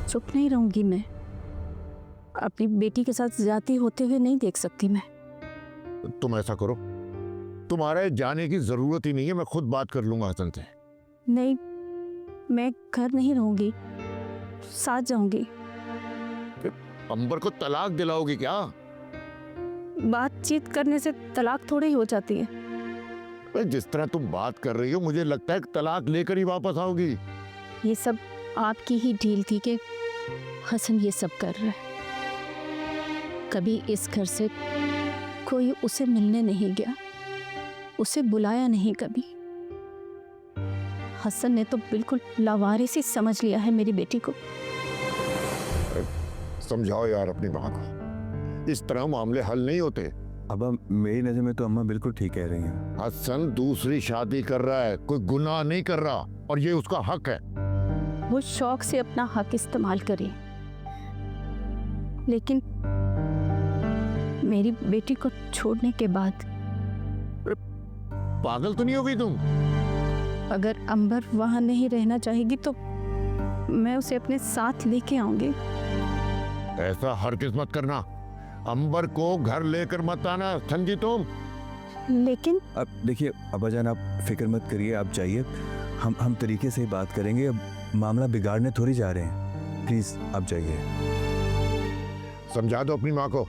चुप नहीं रहूंगी मैं। अपनी बेटी के साथ ज्यादती होते हुए नहीं देख सकती मैं। तुम ऐसा करो, तुम्हारे जाने की जरूरत ही नहीं है, मैं खुद बात कर लूंगा हसन से। नहीं, मैं घर नहीं रहूंगी, साथ जाऊंगी। अंबर को तलाक दिलाओगी क्या? बातचीत करने से तलाक थोड़ी हो जाती है। जिस तरह तुम बात कर रही हो मुझे लगता है कि तलाक लेकर ही वापस आओगी। ये सब आपकी ही ढील थी कि हसन ये सब कर रहा है। कभी इस घर से कोई उसे मिलने नहीं गया, उसे बुलाया नहीं कभी। हसन ने तो बिल्कुल लावारिस ही समझ लिया है मेरी बेटी को। समझाओ यार अपनी माँ को, इस तरह मामले हल नहीं होते। अब मेरी नजर में तो अम्मा बिल्कुल ठीक कह रही हैं। हसन दूसरी शादी कर रहा है, कोई गुनाह नहीं कर रहा, और ये उसका हक है। वो शौक से अपना हक इस्तेमाल करे, लेकिन मेरी बेटी को छोड़ने के बाद। पागल तो नहीं हो गई तुम? अगर अंबर वहां नहीं रहना चाहेगी तो मैं उसे अपने साथ लेके आऊंगी। ऐसा हरगिज़ मत करना, अंबर को घर लेकर मत आना, समझी तुम? लेकिन अब देखिए अब्बाजान, आप फिक्र मत करिए, आप जाइए, हम तरीके से ही बात करेंगे। अब मामला बिगाड़ने थोड़ी जा रहे हैं, प्लीज आप जाइए। समझा दो अपनी माँ को।